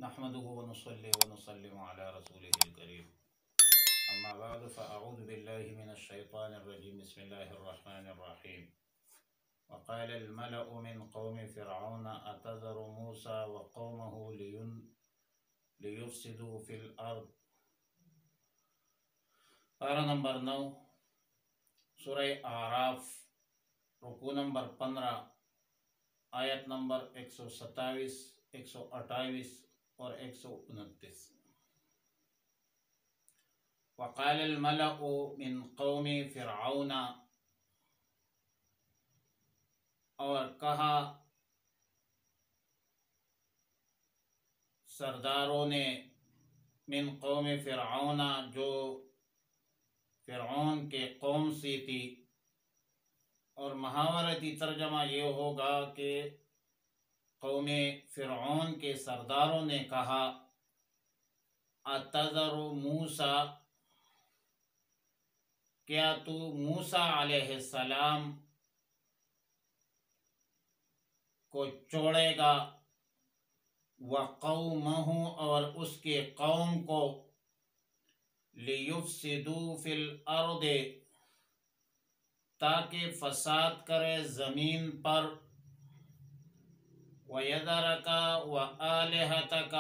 نحمده ونصلي ونسلم على رسوله الكريم أما بعد فأعوذ بالله من الشيطان الرجيم بسم الله الرحمن الرحيم وقال الملأ من قوم فرعون أتذر موسى وقومه ليفسدوا في الأرض پارہ نمبر 9 سورہ اعراف رکوع نمبر 15 آیت نمبر 127 128 اور 129 وقال الملأ من قوم فرعون اور کہا سرداروں نے من قوم فرعون جو فرعون کے قوم سی تھی، اور محاورتی ترجمہ یہ ہوگا کہ قوم فرعون کے سرداروں نے کہا اتذر موسیٰ، کیا تو موسیٰ علیہ السلام کو چھوڑے گا، وقومہ اور اس کے قوم کو، لیفسدوا فی الارض تاکہ فساد کرے زمین پر، وَيَذَرَكَ وَآلِهَتَكَ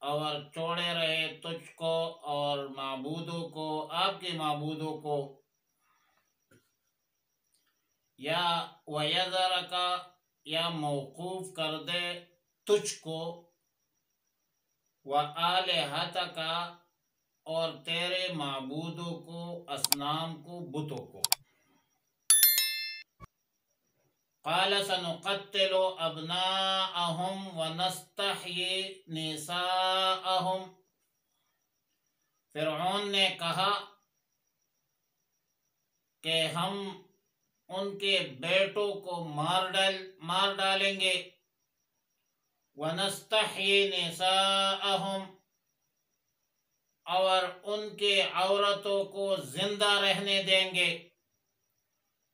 اور چھوڑے رہے تجھ کو اور معبودوں کو، آپ کے معبودوں کو، یا وَيَذَرَكَ یا موقوف کر دے تجھ کو، وَآلِهَتَكَ اور تیرے معبودوں کو، اصنام کو، بتوں کو۔ قال سنقتل ابناءهم ونستحيي نساءهم، فرعون نے کہا کہ ہم ان کے بیٹوں کو مار ڈالیں گے، ونستحيي نساءهم اور ان کے عورتوں کو زندہ رہنے دیں گے،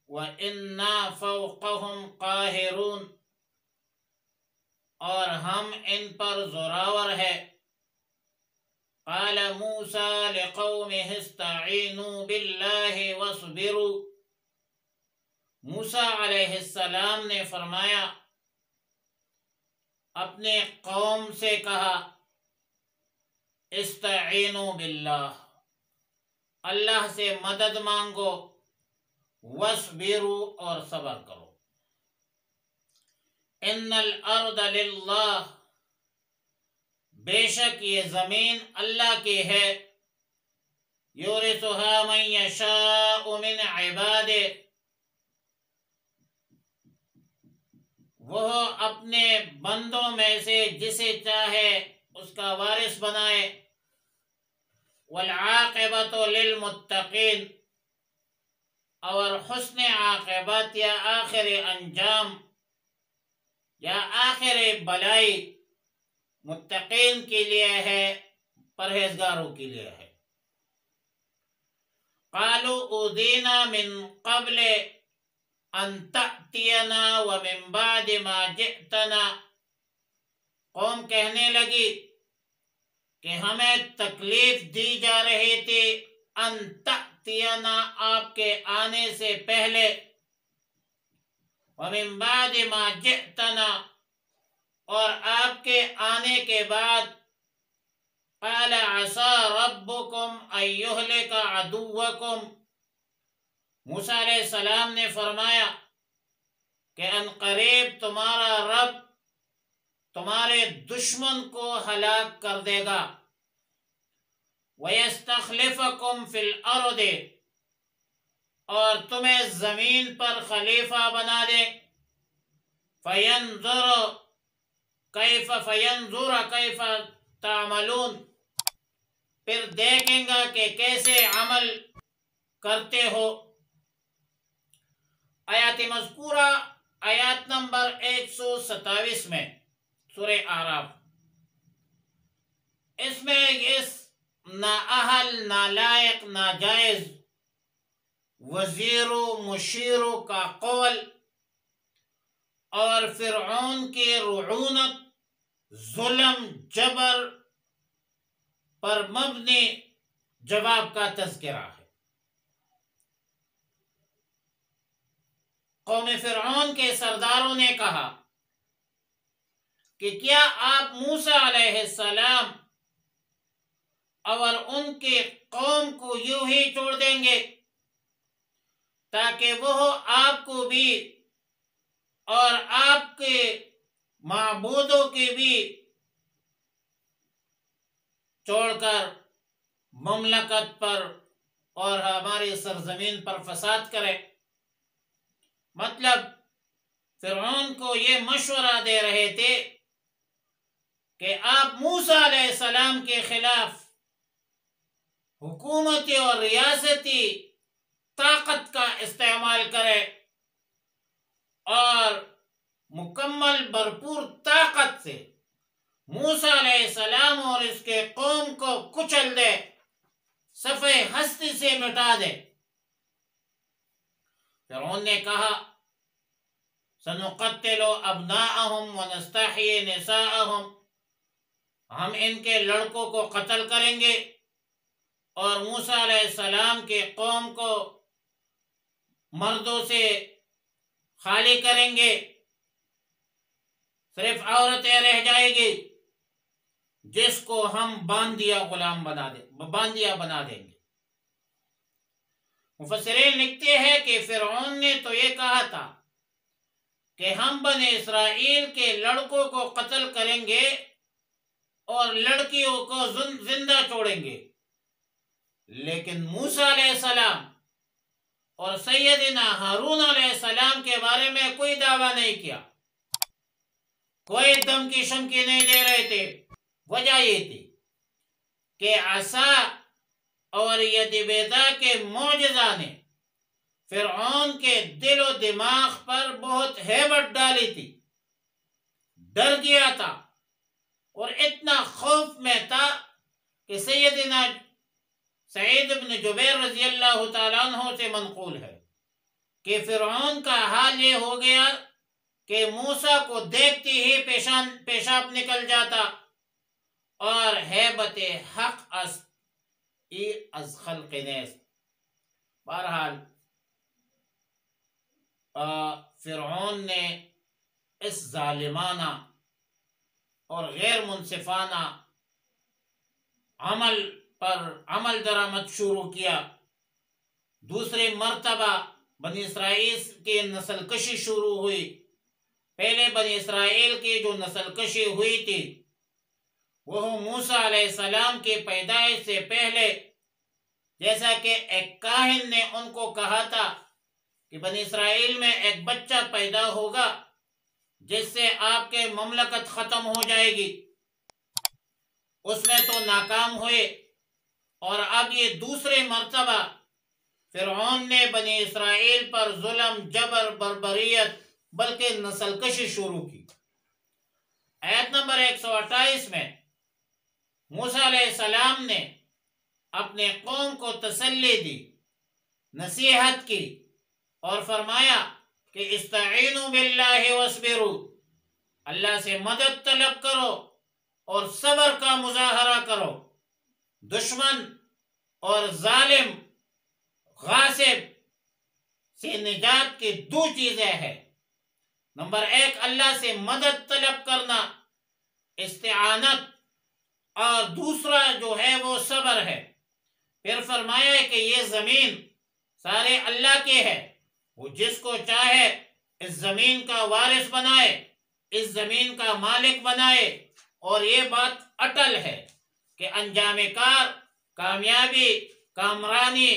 وَإِنَّا فَوْقَهُمْ قَاهِرُونَ اور ہم ان پر زوراور ہے۔ قَالَ مُوسَى لِقَوْمِهِ اسْتَعِينُوا بِاللَّهِ وَاصْبِرُوا، موسیٰ علیہ السلام نے فرمایا، اپنے قوم سے کہا، استعینوا باللہ، اللہ سے مدد مانگو، وَاصْبِرُوا اور صبر کرو، ان الارض للہ بے شک یہ زمین اللہ کی ہے، یورثها من یشاء من عبادہ وہ اپنے بندوں میں سے جسے چاہے اس کا وارث بنائے، والعاقبۃ للمتقین اور حسن عاقبت یا آخر انجام یا آخر بلائی متقین کے لیے ہے، پرہیزگاروں کے لیے ہے۔ قالوا اوذینا من قبل ان تأتینا ومن بعد ما جئتنا، قوم کہنے لگی کہ ہمیں تکلیف دی جا رہی تھی، ان تأتینا آپ کے آنے سے پہلے، ومن بعد ما جئتنا اور آپ کے آنے کے بعد، قال عسى ربكم ان يهلك عدوكم، موسیٰ علیہ السلام نے فرمایا کہ ان قریب تمہارا رب تمہارے دشمن کو ہلاک کر دے گا، وَيَسْتَخْلِفَكُمْ فِي الْأَرْضِ اور تمہیں زمین پر خلیفہ بنا دے، فَيَنْظُرَ كَيْفَ تَعْمَلُونَ پھر دیکھیں گا کہ کیسے عمل کرتے ہو۔ آیات مذکورہ آیات نمبر 127 میں سورہ اعراف، اس میں اس نااہل، نالائق، ناجائز وزیر و مشیر کا قول اور فرعون کی رعونت ظلم جبر پر مبنی جواب کا تذکرہ ہے۔ قوم فرعون کے سرداروں نے کہا کہ کیا آپ موسیٰ علیہ السلام اور ان کے قوم کو یوں ہی چھوڑ دیں گے تاکہ وہ آپ کو بھی اور آپ کے معبودوں کی بھی چھوڑ کر مملکت پر اور ہماری سرزمین پر فساد کرے؟ مطلب فرعون کو یہ مشورہ دے رہے تھے کہ آپ موسیٰ علیہ السلام کے خلاف حکومتی اور ریاستی طاقت کا استعمال کرے اور مکمل بھرپور طاقت سے موسیٰ علیہ السلام اور اس کے قوم کو کچل دے، صفحہ ہستی سے مٹا دے۔ فرعون نے کہا سنقتل ابناءهم ونستحيي نساءهم، ہم ان کے لڑکوں کو قتل کریں گے اور موسیٰ علیہ السلام کے قوم کو مردوں سے خالی کریں گے، صرف عورتیں رہ جائے گی جس کو ہم باندیا بنا دیں گے۔ مفسرین لکھتے ہیں کہ فرعون نے تو یہ کہا تھا کہ ہم بنی اسرائیل کے لڑکوں کو قتل کریں گے اور لڑکیوں کو زندہ چھوڑیں گے، لیکن موسیٰ علیہ السلام اور سیدنا ہارون علیہ السلام کے بارے میں کوئی دعویٰ نہیں کیا، کوئی دھمکی شمکی نہیں دے رہے تھے۔ وجہ یہ تھی کہ عصا اور ید بیضا کے معجزہ نے فرعون کے دل و دماغ پر بہت ہیبت ڈالی تھی، ڈر گیا تھا اور اتنا خوف میں تھا کہ سیدنا سعید بن جبیر رضی اللہ تعالیٰ عنہ سے منقول ہے کہ فرعون کا حال یہ ہو گیا کہ موسیٰ کو دیکھتے ہی پیشاب نکل جاتا اور ہیبت حق از خلق نیست۔ بہرحال فرعون نے اس ظالمانہ اور غیر منصفانہ عمل درآمد شروع کیا۔ دوسری مرتبہ بنی اسرائیل کی نسل کشی شروع ہوئی۔ پہلے بنی اسرائیل کی جو نسل کشی ہوئی تھی وہ موسیٰ علیہ السلام کی پیدائش سے پہلے، جیسا کہ ایک کاہن نے ان کو کہا تھا کہ بنی اسرائیل میں ایک بچہ پیدا ہوگا جس سے آپ کے مملکت ختم ہو جائے گی، اس میں تو ناکام ہوئے، اور اب یہ دوسری مرتبہ فرعون نے بنی اسرائیل پر ظلم جبر بربریت بلکہ نسل کشی شروع کی۔ آیت نمبر 128 میں موسیٰ علیہ السلام نے اپنے قوم کو تسلی دی، نصیحت کی اور فرمایا کہ استعینوا باللہ واصبروا، اللہ سے مدد طلب کرو اور صبر کا مظاہرہ کرو۔ دشمن اور ظالم غاصب سے نجات کی دو چیزیں ہیں، نمبر 1 اللہ سے مدد طلب کرنا، استعانت، اور دوسرا جو ہے وہ صبر ہے۔ پھر فرمایا ہے کہ یہ زمین سارے اللہ کے ہے، وہ جس کو چاہے اس زمین کا وارث بنائے، اس زمین کا مالک بنائے، اور یہ بات اٹل ہے کہ انجام کار، کامیابی، کامرانی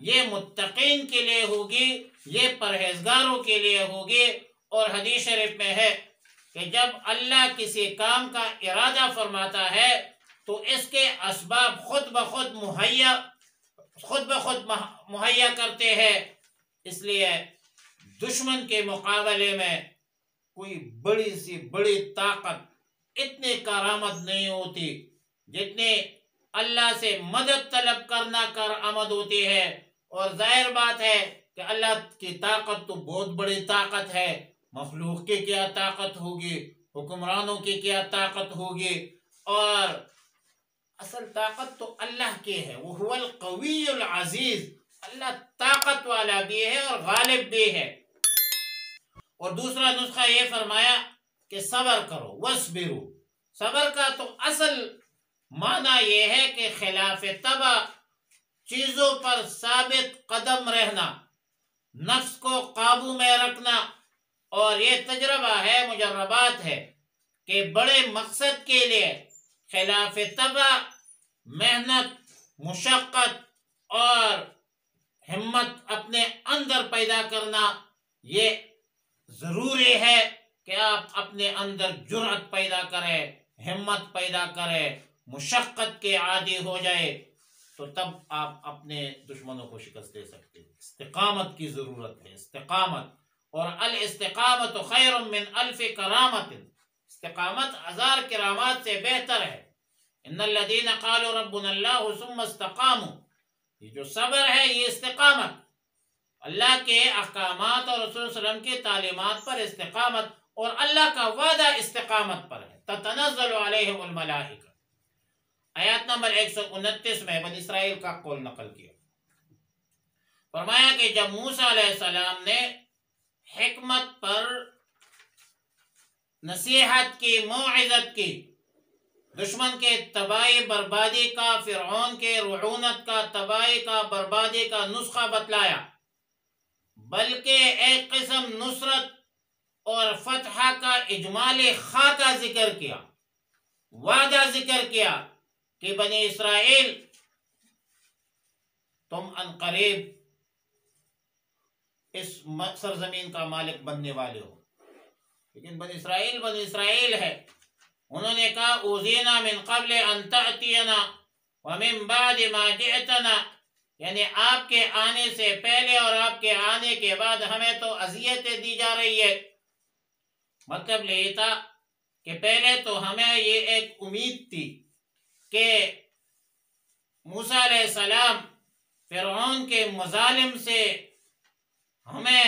یہ متقین کے لیے ہوگی، یہ پرہیزگاروں کے لیے ہوگی۔ اور حدیث شریف میں ہے کہ جب اللہ کسی کام کا ارادہ فرماتا ہے تو اس کے اسباب خود بخود مہیا کرتے ہیں۔ اس لیے دشمن کے مقابلے میں کوئی بڑی سی بڑی طاقت اتنی کارآمد نہیں ہوتی جتنی اللہ سے مدد طلب کرنا کارآمد ہوتی ہے۔ اور ظاہر بات ہے کہ اللہ کی طاقت تو بہت بڑی طاقت ہے، مخلوق کی کیا طاقت ہوگی، حکمرانوں کی کیا طاقت ہوگی، اور اصل طاقت تو اللہ کی ہے، وہ هو القوی العزیز، اللہ طاقت والا بھی ہے اور غالب بھی ہے۔ اور دوسرا نسخہ یہ فرمایا کہ صبر کرو، وَاصْبِرُوا، صبر کا تو اصل معنی یہ ہے کہ خلاف طبع چیزوں پر ثابت قدم رہنا، نفس کو قابو میں رکھنا۔ اور یہ تجربہ ہے، مجربات ہے کہ بڑے مقصد کے لیے خلاف طبع محنت، مشقت اور ہمت اپنے اندر پیدا کرنا یہ ضروری ہے کہ آپ اپنے اندر جرأت پیدا کریں، ہمت پیدا کریں، مشقت کے عادی ہو جائے، تو تب آپ اپنے دشمنوں کو شکست دے سکتے ہیں۔ استقامت کی ضرورت ہے، استقامت، اور الاستقامت خیر من الف کرامت، استقامت 1000 کرامات سے بہتر ہے۔ ان الذین قالوا ربنا اللہ ثم استقاموا، یہ جو صبر ہے یہ استقامت، اللہ کے احکامات اور رسول صلی اللہ علیہ وسلم کی تعلیمات پر استقامت، اور اللہ کا وعدہ استقامت پر ہے۔ تتنزل علیہم الملائکہ، آیات نمبر 129 میں بنی اسرائیل کا قول نقل کیا، فرمایا کہ جب موسیٰ علیہ السلام نے حکمت پر نصیحت کی، موعظت کی، دشمن کے تباہی بربادی کا، فرعون کے رعونت کا، تباہی کا، بربادی کا نسخہ بتلایا، بلکہ ایک قسم نصرت اور فتح کا اجمالی خاکہ ذکر کیا، وعدہ ذکر کیا کہ بنی اسرائیل تم عنقریب اس سرزمین کا مالک بننے والے ہو۔ لیکن بنی اسرائیل ہے، انہوں نے کہا اوذینا من قبل ان تأتینا ومن بعد ما جئتنا، یعنی آپ کے آنے سے پہلے اور آپ کے آنے کے بعد ہمیں تو اذیتیں دی جا رہی ہے۔ مطلب یہ تھا کہ پہلے تو ہمیں یہ ایک امید تھی کہ موسیٰ علیہ السلام فرعون کے مظالم سے ہمیں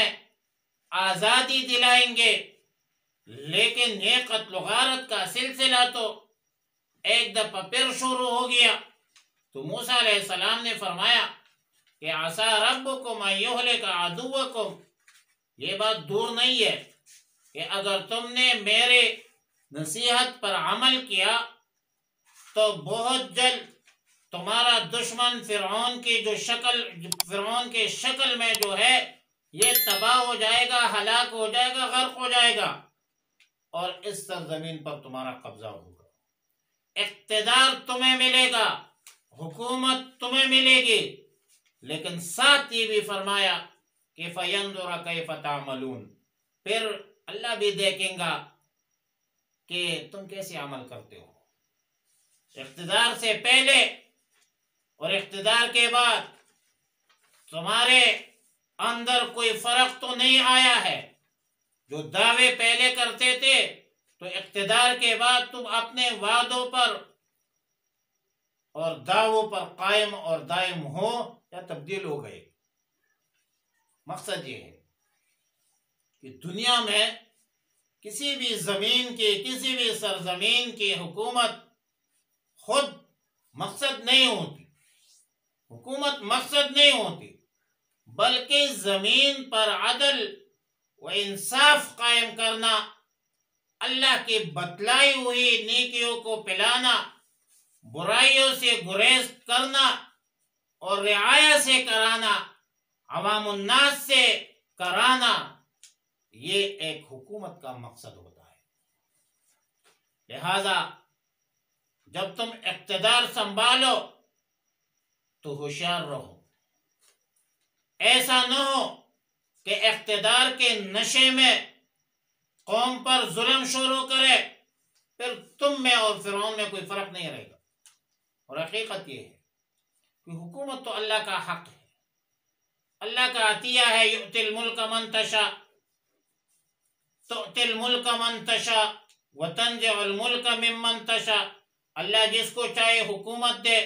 آزادی دلائیں گے، لیکن یہ قتل و غارت کا سلسلہ تو ایک دفعہ پھر شروع ہو گیا۔ تو موسیٰ علیہ السلام نے فرمایا کہ عسیٰ ربکم ان یہلک عدوکم، یہ بات دور نہیں ہے کہ اگر تم نے میرے نصیحت پر عمل کیا تو بہت جلد تمہارا دشمن فرعون کی شکل میں جو ہے یہ تباہ ہو جائے گا، ہلاک ہو جائے گا، غرق ہو جائے گا، اور اس سرزمین پر تمہارا قبضہ ہوگا، اقتدار تمہیں ملے گا، حکومت تمہیں ملے گی، لیکن ساتھ یہ بھی فرمایا کہ فَيَنْظُرَ كَيْفَ تَعْمَلُونَ، پھر اللہ بھی دیکھیں گا کہ تم کیسے عمل کرتے ہو۔ اقتدار سے پہلے اور اقتدار کے بعد تمہارے اندر کوئی فرق تو نہیں آیا ہے، جو دعوے پہلے کرتے تھے تو اقتدار کے بعد تم اپنے وعدوں پر اور دعووں پر قائم اور دائم ہو یا تبدیل ہو گئے۔ مقصد یہ ہے کہ دنیا میں کسی بھی زمین کی، کسی بھی سرزمین کی حکومت خود مقصد نہیں ہوتی، حکومت مقصد نہیں ہوتی، بلکہ زمین پر عدل و انصاف قائم کرنا، اللہ کی بتلائی ہوئی نیکیوں کو پلانا، برائیوں سے گریز کرنا اور رعایا سے کرانا، عوام الناس سے کرانا، یہ ایک حکومت کا مقصد ہوتا ہے۔ لہذا جب تم اقتدار سنبھالو تو ہوشیار رہو، ایسا نہ ہو کہ اقتدار کے نشے میں قوم پر ظلم شروع کرے، پھر تم میں اور فرعون میں کوئی فرق نہیں رہے گا۔ اور حقیقت یہ ہے کہ حکومت تو اللہ کا حق ہے، اللہ کا عطیہ ہے، یؤتی الملک من تشاء، تؤتی الملک من تشاء وتنزع الملک ممن تشاء، اللہ جس کو چاہے حکومت دے،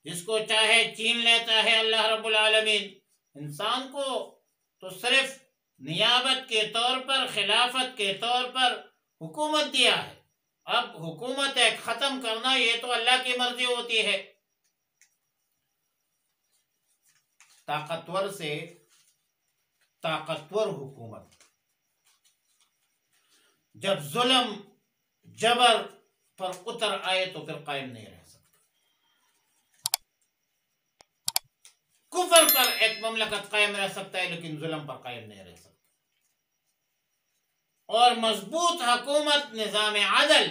جس کو چاہے چھین لیتا ہے اللہ رب العالمین۔ انسان کو تو صرف نیابت کے طور پر، خلافت کے طور پر حکومت دیا ہے، اب حکومت ہے ختم کرنا یہ تو اللہ کی مرضی ہوتی ہے۔ طاقتور سے طاقتور حکومت جب ظلم جبر پر اتر آئے تو پھر قائم نہیں رہ سکتا۔ کفر پر ایک مملکت قائم رہ سکتا ہے لیکن ظلم پر قائم نہیں رہ سکتا۔ اور مضبوط حکومت نظام عدل،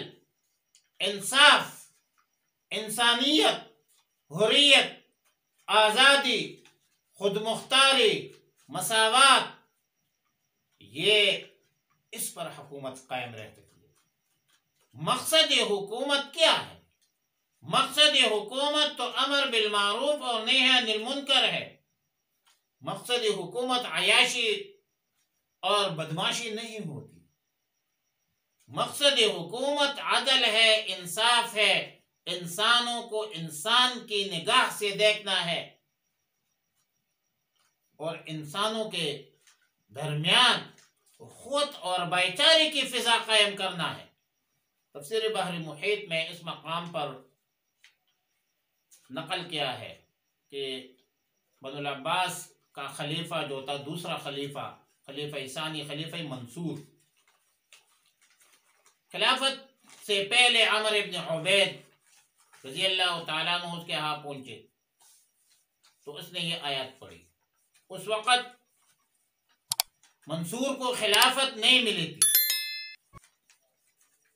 انصاف، انسانیت، حریت، آزادی، خود مختاری، مساوات، یہ اس پر حکومت قائم رہتی ہے۔ مقصد حکومت کیا ہے؟ مقصد حکومت تو امر بالمعروف اور نہی عن المنکر ہے۔ مقصد حکومت عیاشی اور بدماشی نہیں ہوتی۔ مقصد حکومت عدل ہے، انصاف ہے، انسانوں کو انسان کی نگاہ سے دیکھنا ہے اور انسانوں کے درمیان خود اور بھائی چارے کی فضا قائم کرنا ہے۔ تفسیر بحر محیط میں اس مقام پر نقل کیا ہے کہ بنو العباس کا خلیفہ جو تھا، دوسرا خلیفہ، خلیفہ ثانی، خلیفہ منصور، خلافت سے پہلے عمر ابن عبید رضی اللہ تعالیٰ عنہ اس کے ہاں پہنچے تو اس نے یہ آیات پڑھی۔ اس وقت منصور کو خلافت نہیں ملی تھی،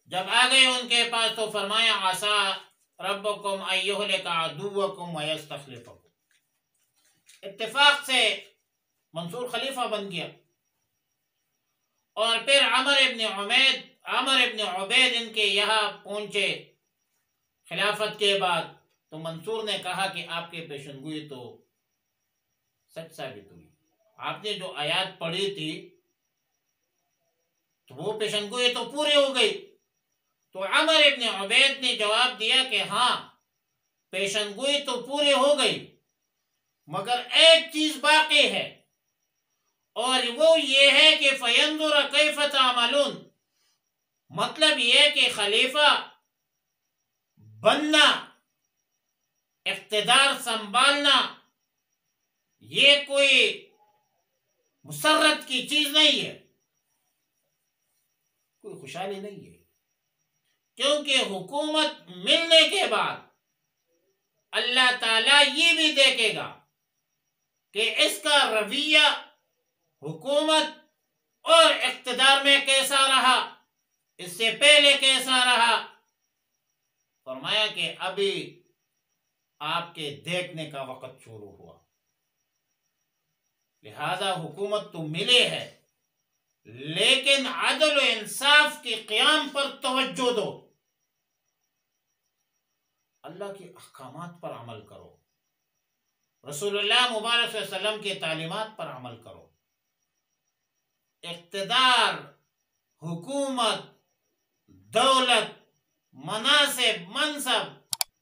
جب آ گئے ان کے پاس تو فرمایا عسیٰ ربکم ان یہلک عدوکم ویستخلفکم۔ اتفاق سے منصور خلیفہ بن گیا، اور پھر عمر ابن عبید ان کے یہاں پہنچے خلافت کے بعد تو منصور نے کہا کہ آپ کے پیشن گوئی تو سچ ثابت ہوئی، آپ نے جو آیات پڑھی تھی تو وہ پیشن گوئی تو پوری ہو گئی۔ تو عمر ابن عبید نے جواب دیا کہ ہاں پیشن گوئی تو پوری ہو گئی، مگر ایک چیز باقی ہے، اور وہ یہ ہے کہ فَيَنْظُرَ كَيْفَ تَعْمَلُونَ، مطلب یہ کہ خلیفہ بننا، اقتدار سنبھالنا یہ کوئی مسرت کی چیز نہیں ہے، کوئی خوشحالی نہیں ہے، کیونکہ حکومت ملنے کے بعد اللہ تعالیٰ یہ بھی دیکھے گا کہ اس کا رویہ حکومت اور اقتدار میں کیسا رہا، اس سے پہلے کیسا رہا۔ فرمایا کہ ابھی آپ کے دیکھنے کا وقت شروع ہوا، لہذا حکومت تو ملے ہے لیکن عدل و انصاف کے قیام پر توجہ دو، اللہ کے احکامات پر عمل کرو، رسول اللہ مبارک صلی اللہ علیہ وسلم کی تعلیمات پر عمل کرو۔ اقتدار، حکومت، دولت، مناصب، منصب،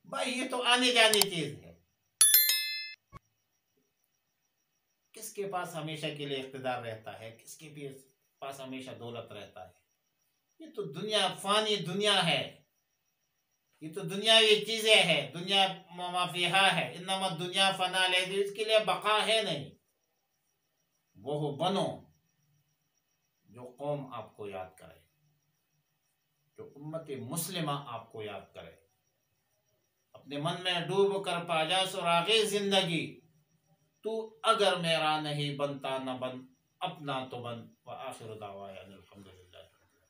بھائی یہ تو آنے جانے چیز ہے۔ کس کے پاس ہمیشہ کے لیے اقتدار رہتا ہے؟ کس کے پاس ہمیشہ دولت رہتا ہے؟ یہ تو دنیا فانی دنیا ہے، یہ تو دنیاوی چیزیں ہیں، دنیا ما فیہا ہے، انما الدنیا فنا لے، اس کے لیے بقا ہے نہیں۔ وہ بنو جو قوم آپ کو یاد کرے، جو امت مسلمہ آپ کو یاد کرے، اپنے من میں ڈوب کر پا جا سراغِ زندگی، تو اگر میرا نہیں بنتا نہ بن، اپنا تو بن۔ وآخر دعوانا الحمدللہ۔